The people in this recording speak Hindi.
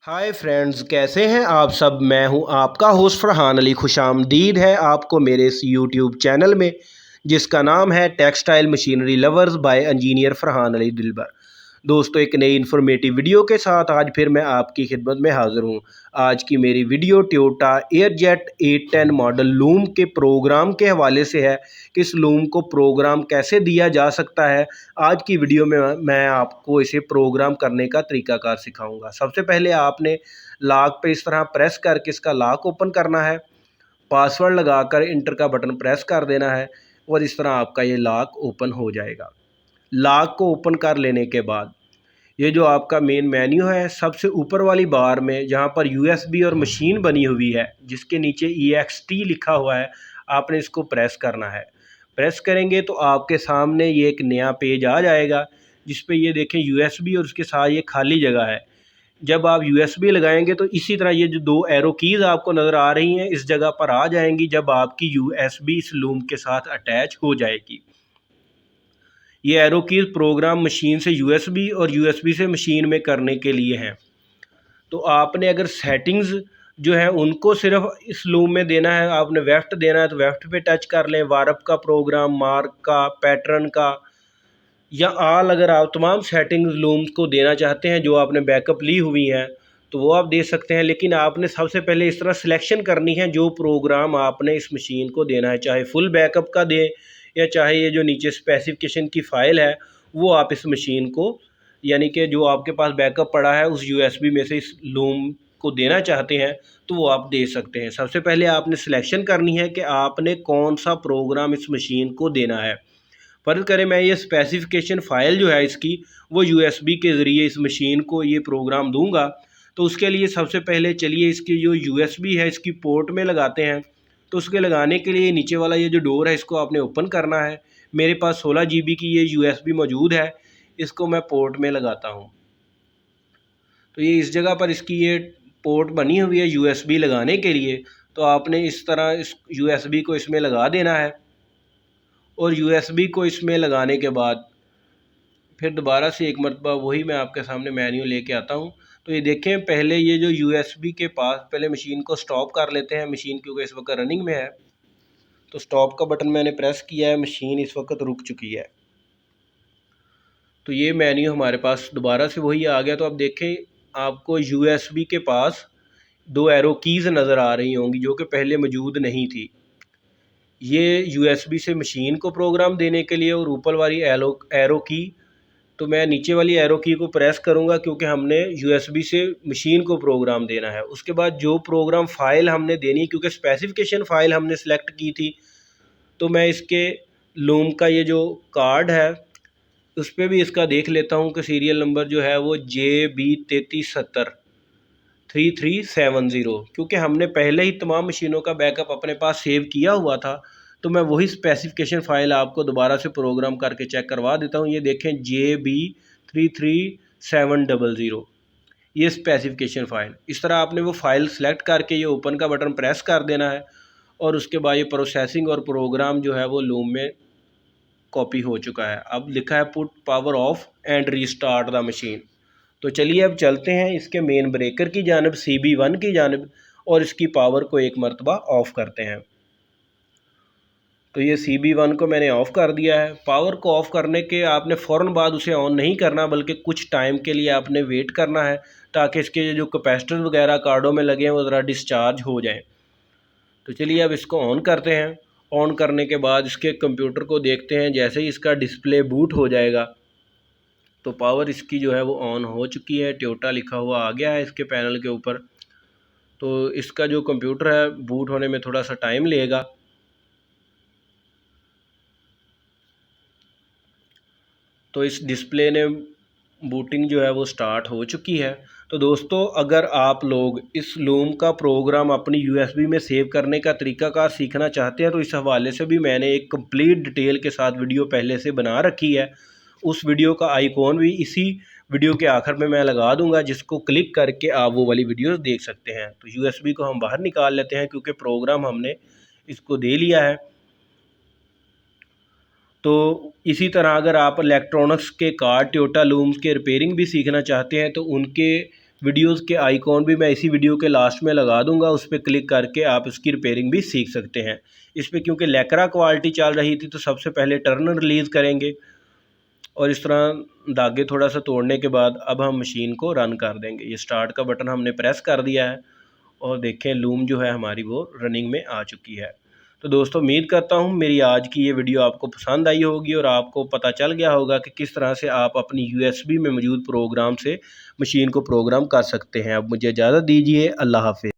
हाय फ्रेंड्स, कैसे हैं आप सब। मैं हूं आपका होस्ट फरहान अली। खुशामदीद है आपको मेरे इस यूट्यूब चैनल में जिसका नाम है textile machinery lovers by engineer Farhan Ali Dilbar. दोस्तों, एक नई इन्फॉर्मेटिव वीडियो के साथ आज फिर मैं आपकी खिदमत में हाज़िर हूं। आज की मेरी video Toyota airjet 810 model loom के प्रोग्राम के हवाले से है कि इस लूम को प्रोग्राम कैसे दिया जा सकता है। आज की वीडियो में मैं आपको इसे प्रोग्राम करने का तरीकाकार सिखाऊंगा। सबसे पहले आपने लॉक पे इस तरह प्रेस करके इसका लॉक ओपन करना है। पासवर्ड लगाकर इंटर का बटन प्रेस कर देना है और इस तरह आपका ये लॉक ओपन हो जाएगा। लॉक को ओपन कर लेने के बाद ये जो आपका मेन मेन्यू है, सबसे ऊपर वाली बार में जहाँ पर यूएसबी और मशीन बनी हुई है जिसके नीचे EXT लिखा हुआ है, आपने इसको प्रेस करना है। प्रेस करेंगे तो आपके सामने ये एक नया पेज आ जाएगा जिस पे ये देखें यूएसबी और उसके साथ ये खाली जगह है। जब आप यूएसबी लगाएंगे तो इसी तरह ये जो दो एरो कीज़ आपको नज़र आ रही हैं इस जगह पर आ जाएंगी जब आपकी यूएसबी इस लूम के साथ अटैच हो जाएगी। ये एरो कीज़ प्रोग्राम मशीन से यूएसबी और यूएसबी से मशीन में करने के लिए हैं। तो आपने अगर सेटिंग्स जो है उनको सिर्फ इस लूम में देना है, आपने वेफ्ट देना है तो वेफ्ट पे टच कर लें। वार्प का प्रोग्राम, मार्क का, पैटर्न का या आल, अगर आप तमाम सेटिंग्स लूम्स को देना चाहते हैं जो आपने बैकअप ली हुई हैं तो वो आप दे सकते हैं। लेकिन आपने सबसे पहले इस तरह सिलेक्शन करनी है जो प्रोग्राम आपने इस मशीन को देना है, चाहे फुल बैकअप का दें या चाहे ये जो नीचे स्पेसिफिकेशन की फ़ाइल है वो आप इस मशीन को, यानी कि जो आपके पास बैकअप पड़ा है उस यूएसबी में से इस लूम को देना चाहते हैं तो वो आप दे सकते हैं। सबसे पहले आपने सिलेक्शन करनी है कि आपने कौन सा प्रोग्राम इस मशीन को देना है। फ़र्ज़ करें मैं ये स्पेसिफिकेशन फ़ाइल जो है इसकी वो यूएसबी के ज़रिए इस मशीन को ये प्रोग्राम दूंगा, तो उसके लिए सबसे पहले चलिए इसकी जो यूएसबी है इसकी पोर्ट में लगाते हैं। तो उसके लगाने के लिए नीचे वाला ये जो डोर है इसको आपने ओपन करना है। मेरे पास 16 GB की ये यूएसबी मौजूद है, इसको मैं पोर्ट में लगाता हूँ। तो ये इस जगह पर इसकी ये पोर्ट बनी हुई है यूएसबी लगाने के लिए। तो आपने इस तरह इस यूएसबी को इसमें लगा देना है और यूएसबी को इसमें लगाने के बाद फिर दोबारा से एक मरतबा वही मैं आपके सामने मेन्यू लेके आता हूँ। तो ये देखें, पहले ये जो यूएसबी के पास पहले मशीन को स्टॉप कर लेते हैं। मशीन क्योंकि इस वक्त रनिंग में है तो स्टॉप का बटन मैंने प्रेस किया है, मशीन इस वक्त रुक चुकी है। तो ये मेन्यू हमारे पास दोबारा से वही आ गया। तो अब देखें, आपको यूएसबी के पास दो एरो कीज़ नज़र आ रही होंगी जो कि पहले मौजूद नहीं थी। ये यूएसबी से मशीन को प्रोग्राम देने के लिए और ऊपर वाली एरो की, तो मैं नीचे वाली एरो की को प्रेस करूंगा क्योंकि हमने यूएसबी से मशीन को प्रोग्राम देना है। उसके बाद जो प्रोग्राम फ़ाइल हमने देनी है, क्योंकि स्पेसिफिकेशन फ़ाइल हमने सेलेक्ट की थी, तो मैं इसके लूम का ये जो कार्ड है उस पर भी इसका देख लेता हूँ कि सीरियल नंबर जो है वो JB3370 क्योंकि हमने पहले ही तमाम मशीनों का बैकअप अपने पास सेव किया हुआ था। तो मैं वही स्पेसिफिकेशन फ़ाइल आपको दोबारा से प्रोग्राम करके चेक करवा देता हूँ। ये देखें, JB33700 ये स्पेसिफिकेशन फ़ाइल। इस तरह आपने वो फ़ाइल सेलेक्ट करके ये ओपन का बटन प्रेस कर देना है और उसके बाद ये प्रोसेसिंग और प्रोग्राम जो है वो लूम में कॉपी हो चुका है। अब लिखा है put power of and restart the machine. तो चलिए अब चलते हैं इसके मेन ब्रेकर की जानब, CB1 की जानब, और इसकी पावर को एक मरतबा ऑफ़ करते हैं। तो ये CB1 को मैंने ऑफ़ कर दिया है। पावर को ऑफ़ करने के आपने फ़ौरन बाद उसे ऑन नहीं करना, बल्कि कुछ टाइम के लिए आपने वेट करना है ताकि इसके जो कैपेसिटर वगैरह कार्डों में लगे हैं वो ज़रा डिस्चार्ज हो जाएं। तो चलिए अब इसको ऑन करते हैं। ऑन करने के बाद इसके कंप्यूटर को देखते हैं। जैसे ही इसका डिस्प्ले बूट हो जाएगा तो पावर इसकी जो है वो ऑन हो चुकी है, टोयोटा लिखा हुआ आ गया है इसके पैनल के ऊपर। तो इसका जो कंप्यूटर है बूट होने में थोड़ा सा टाइम लेगा। तो इस डिस्प्ले ने बूटिंग जो है वो स्टार्ट हो चुकी है। तो दोस्तों, अगर आप लोग इस लूम का प्रोग्राम अपनी यूएसबी में सेव करने का तरीकाकार सीखना चाहते हैं तो इस हवाले से भी मैंने एक कंप्लीट डिटेल के साथ वीडियो पहले से बना रखी है। उस वीडियो का आइकॉन भी इसी वीडियो के आखिर में मैं लगा दूंगा, जिसको क्लिक करके आप वो वाली वीडियोस देख सकते हैं। तो यूएसबी को हम बाहर निकाल लेते हैं क्योंकि प्रोग्राम हमने इसको दे लिया है। तो इसी तरह अगर आप इलेक्ट्रॉनिक्स के कार्ड, टोयोटा लूम्स के रिपेयरिंग भी सीखना चाहते हैं तो उनके वीडियोस के आइकॉन भी मैं इसी वीडियो के लास्ट में लगा दूंगा, उस पर क्लिक करके आप इसकी रिपेयरिंग भी सीख सकते हैं। इस पर क्योंकि लैक्रा क्वालिटी चल रही थी तो सबसे पहले टर्नर रिलीज़ करेंगे और इस तरह धागे थोड़ा सा तोड़ने के बाद अब हम मशीन को रन कर देंगे। ये स्टार्ट का बटन हमने प्रेस कर दिया है और देखें लूम जो है हमारी वो रनिंग में आ चुकी है। तो दोस्तों उम्मीद करता हूँ मेरी आज की ये वीडियो आपको पसंद आई होगी और आपको पता चल गया होगा कि किस तरह से आप अपनी USB में मौजूद प्रोग्राम से मशीन को प्रोग्राम कर सकते हैं। अब मुझे इजाज़त दीजिए, अल्लाह हाफ़िज़।